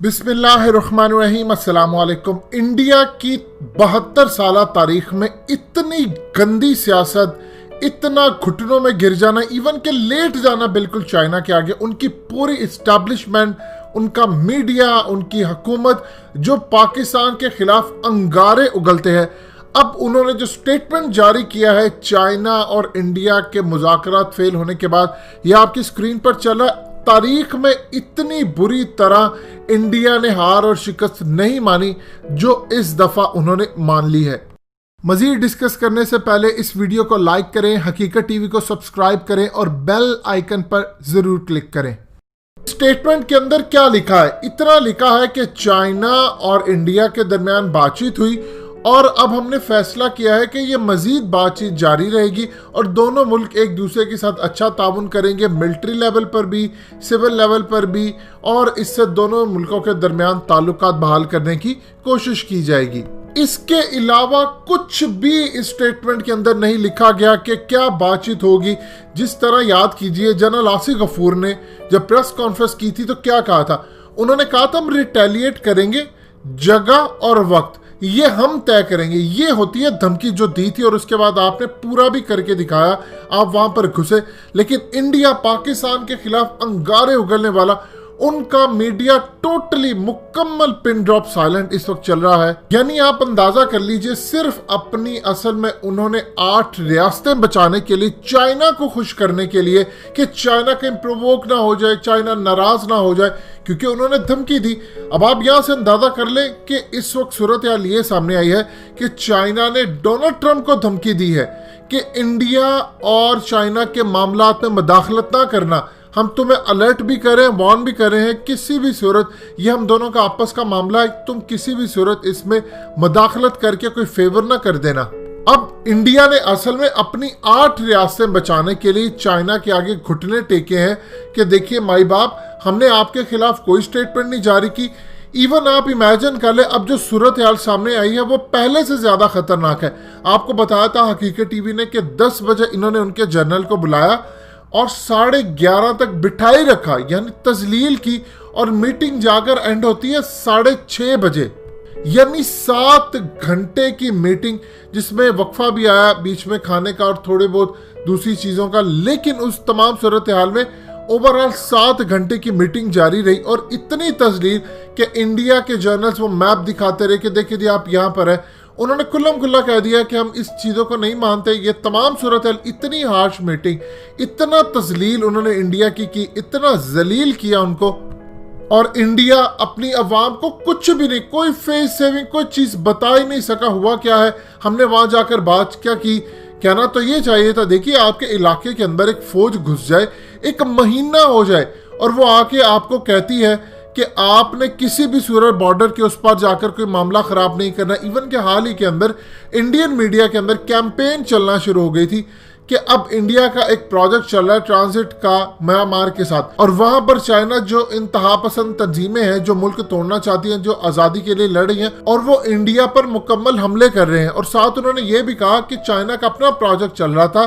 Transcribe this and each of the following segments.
बिस्मिल्लाहिर्रहमानिर्रहीम, अस्सलाम वालेकुम। इंडिया की 72 साल तारीख में इतनी गंदी सियासत, इतना घुटनों में गिर जाना, इवन के लेट जाना बिल्कुल चाइना के आगे, उनकी पूरी इस्टेब्लिशमेंट, उनका मीडिया, उनकी हुकूमत जो पाकिस्तान के खिलाफ अंगारे उगलते हैं। अब उन्होंने जो स्टेटमेंट जारी किया है चाइना और इंडिया के मुज़ाकरात फेल होने के बाद, यह आपकी स्क्रीन पर चला। तारीख में इतनी बुरी तरह इंडिया ने हार और शिकस्त नहीं मानी जो इस दफा उन्होंने मान ली है। मजीद डिस्कस करने से पहले इस वीडियो को लाइक करें, हकीकत टीवी को सब्सक्राइब करें और बेल आइकन पर जरूर क्लिक करें। स्टेटमेंट के अंदर क्या लिखा है? इतना लिखा है कि चाइना और इंडिया के दरमियान बातचीत हुई और अब हमने फैसला किया है कि ये मजीद बातचीत जारी रहेगी और दोनों मुल्क एक दूसरे के साथ अच्छा ताउन करेंगे, मिलिट्री लेवल पर भी, सिविल लेवल पर भी, और इससे दोनों मुल्कों के दरमियान ताल्लुकात बहाल करने की कोशिश की जाएगी। इसके अलावा कुछ भी इस स्टेटमेंट के अंदर नहीं लिखा गया कि क्या बातचीत होगी। जिस तरह याद कीजिए, जनरल आसिफ गफूर ने जब प्रेस कॉन्फ्रेंस की थी तो क्या कहा था? उन्होंने कहा था हम रिटेलिएट करेंगे, जगह और वक्त ये हम तय करेंगे। ये होती है धमकी जो दी थी और उसके बाद आपने पूरा भी करके दिखाया, आप वहां पर घुसे। लेकिन इंडिया पाकिस्तान के खिलाफ अंगारे उगलने वाला, उनका मीडिया टोटली मुकम्मल पिन ड्रॉप साइलेंट इस वक्त चल रहा है। यानी आप अंदाजा कर लीजिए, सिर्फ अपनी, असल में उन्होंने 8 रियासतें बचाने के लिए, चाइना को खुश करने के लिए कि चाइना कहीं प्रोवोक ना हो जाए, चाइना नाराज ना हो जाए, क्योंकि उन्होंने धमकी दी। अब आप यहां से अंदाजा कर लें कि इस वक्त सूरत हाल ये सामने आई है कि चाइना ने डोनाल्ड ट्रंप को धमकी दी है कि इंडिया और चाइना के मामलात में मदाखलत ना करना। हम तुम्हें अलर्ट भी करें, वार्न भी कर रहे हैं, किसी भी सूरत, ये हम दोनों का आपस का मामला है, तुम किसी भी सूरत इसमें मदाखलत करके कोई फेवर ना कर देना। अब इंडिया ने असल में अपनी 8 रियासतें बचाने के लिए चाइना के आगे घुटने टेके हैं कि देखिए माई बाप, हमने आपके खिलाफ कोई स्टेटमेंट नहीं जारी की। इवन आप इमेजिन कर ले, अब जो सूरत हाल सामने आई है वो पहले से ज्यादा खतरनाक है। आपको बताया था हकीकत टीवी ने कि 10 बजे इन्होंने उनके जनरल को बुलाया और 11:30 तक बिठाई रखा, यानी तजलील की, और मीटिंग जाकर एंड होती है 6:30 बजे, यानी 7 घंटे की मीटिंग, जिसमें वक्फा भी आया बीच में खाने का और थोड़े बहुत दूसरी चीजों का। लेकिन उस तमाम सूरत हाल में ओवरऑल 7 घंटे की मीटिंग जारी रही और इतनी तजलील कि इंडिया के जर्नल्स वो मैप दिखाते रहे कि देखिए आप यहाँ पर है। उन्होंने खुल्लम खुल्ला कह दिया कि हम इस चीज़ों को नहीं मानते। ये तमाम सूरत हाल, इतनी हार्श मीटिंग, इतना तजलील उन्होंने इंडिया की, इतना जलील किया उनको, और इंडिया अपनी अवाम को कुछ भी नहीं, कोई फेस सेविंग, कोई चीज़ बता ही नहीं सका। हुआ क्या है, हमने वहां जाकर बात क्या की? कहना तो ये चाहिए था, देखिए आपके इलाके के अंदर एक फौज घुस जाए, 1 महीना हो जाए, और वो आके आपको कहती है कि आपने किसी भी सूरत बॉर्डर के उस पार जाकर कोई मामला खराब नहीं करना। इवन के हाल ही के अंदर इंडियन मीडिया के अंदर कैंपेन चलना शुरू हो गई थी कि अब इंडिया का एक प्रोजेक्ट चल रहा है ट्रांजिट का म्यांमार के साथ, और वहां पर चाइना जो इंतहा पसंद तंजीमें हैं, जो मुल्क तोड़ना चाहती हैं, जो आजादी के लिए लड़ रही हैं, और वो इंडिया पर मुकम्मल हमले कर रहे हैं। और साथ उन्होंने ये भी कहा कि चाइना का अपना प्रोजेक्ट चल रहा था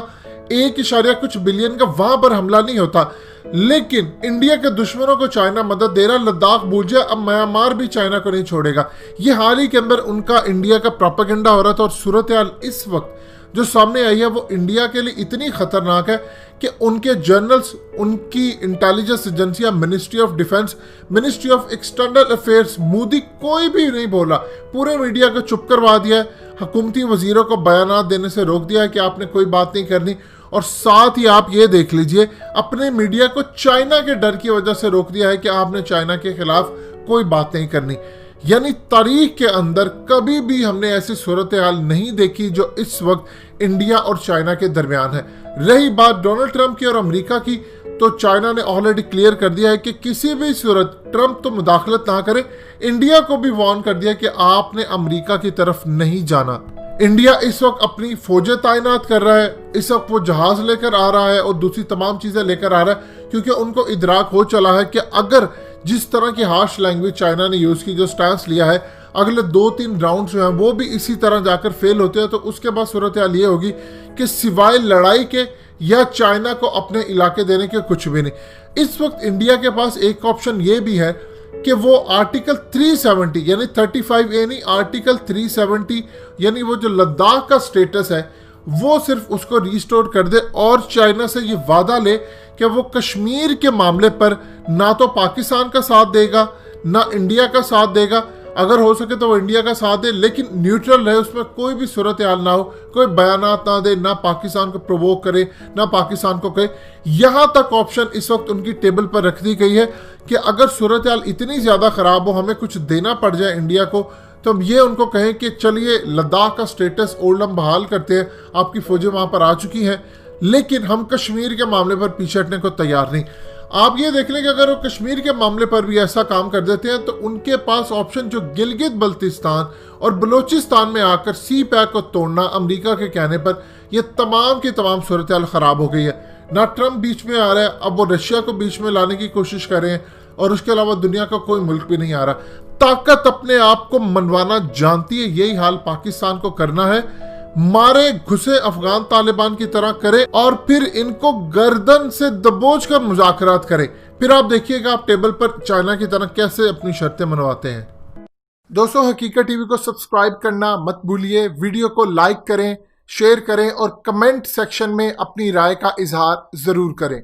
1 बिलियन का, वहां पर हमला नहीं होता, लेकिन इंडिया के दुश्मनों को चाइना मदद दे रहा। लद्दाख भूल जाए, अब म्यांमार भी चाइना को नहीं छोड़ेगा। ये हाल ही के अंदर उनका इंडिया का प्रोपेगेंडा हो रहा था। और सूरत हाल इस वक्त जो सामने आई है वो इंडिया के लिए इतनी खतरनाक है कि उनके जर्नल्स, उनकी इंटेलिजेंस एजेंसियां, ministry of defence, ministry of external affairs, Modi, कोई भी नहीं बोला, पूरे मीडिया को चुप करवा दिया है। हुकूमती वजीरों को बयानात देने से रोक दिया है कि आपने कोई बात नहीं करनी। और साथ ही आप ये देख लीजिए, अपने मीडिया को चाइना के डर की वजह से रोक दिया है कि आपने चाइना के खिलाफ कोई बात नहीं करनी। यानी तारीख के अंदर कभी भी हमने ऐसी सूरत हाल नहीं देखी जो इस वक्त इंडिया और चाइना के दरमियान है। रही बात डोनाल्ड ट्रंप की और अमेरिका की, तो चाइना ने ऑलरेडी क्लियर कर दिया है कि किसी भी सूरत ट्रंप तो मुदाखलत ना करे। इंडिया को भी वार्न कर दिया कि आपने अमेरिका की तरफ नहीं जाना। इंडिया इस वक्त अपनी फौजें तैनात कर रहा है, इस वक्त वो जहाज लेकर आ रहा है और दूसरी तमाम चीजें लेकर आ रहा है, क्योंकि उनको इदराक हो चला है कि अगर जिस तरह की हार्श लैंग्वेज चाइना ने यूज की, जो स्टैंस लिया है, अगले 2-3 राउंड जो हैं वो भी इसी तरह जाकर फेल होते हैं, तो उसके बाद सूरत हाल ये होगी कि सिवाय लड़ाई के या चाइना को अपने इलाके देने के कुछ भी नहीं। इस वक्त इंडिया के पास एक ऑप्शन ये भी है कि वो आर्टिकल 370 यानी 35A नहीं, आर्टिकल 370 यानी वो जो लद्दाख का स्टेटस है वो सिर्फ उसको रिस्टोर कर दे और चाइना से ये वादा ले कि वो कश्मीर के मामले पर ना तो पाकिस्तान का साथ देगा ना इंडिया का साथ देगा, अगर हो सके तो वो इंडिया का साथ दे लेकिन न्यूट्रल रहे, उसमें कोई भी सूरत हाल ना हो, कोई बयानात ना दे, ना पाकिस्तान को प्रोवोक करे ना पाकिस्तान को कहे। यहाँ तक ऑप्शन इस वक्त उनकी टेबल पर रख दी गई है कि अगर सूरत हाल इतनी ज़्यादा ख़राब हो, हमें कुछ देना पड़ जाए इंडिया को, तो हम ये उनको कहें कि चलिए लद्दाख का स्टेटस ओल्ड हम बहाल करते हैं, आपकी फौजें वहाँ पर आ चुकी हैं, लेकिन हम कश्मीर के मामले पर पीछे हटने को तैयार नहीं। आप ये देख लें कि अगर वो कश्मीर के मामले पर भी ऐसा काम कर देते हैं तो उनके पास ऑप्शन जो गिलगित बल्तिस्तान और बलूचिस्तान में आकर सी पैक को तोड़ना, अमेरिका के कहने पर ये तमाम की तमाम सूरत हाल ख़राब हो गई है। ना ट्रंप बीच में आ रहा है, अब वो रशिया को बीच में लाने की कोशिश कर रहे हैं और उसके अलावा दुनिया का कोई मुल्क भी नहीं आ रहा। ताकत अपने आप को मनवाना जानती है, यही हाल पाकिस्तान को करना है, मारे घुसे अफगान तालिबान की तरह करे और फिर इनको गर्दन से दबोच कर मुज़ाकरात करे। फिर आप देखिएगा आप टेबल पर चाइना की तरह कैसे अपनी शर्तें मनवाते हैं। दोस्तों, हकीकत टीवी को सब्सक्राइब करना मत भूलिए, वीडियो को लाइक करें, शेयर करें और कमेंट सेक्शन में अपनी राय का इजहार जरूर करें।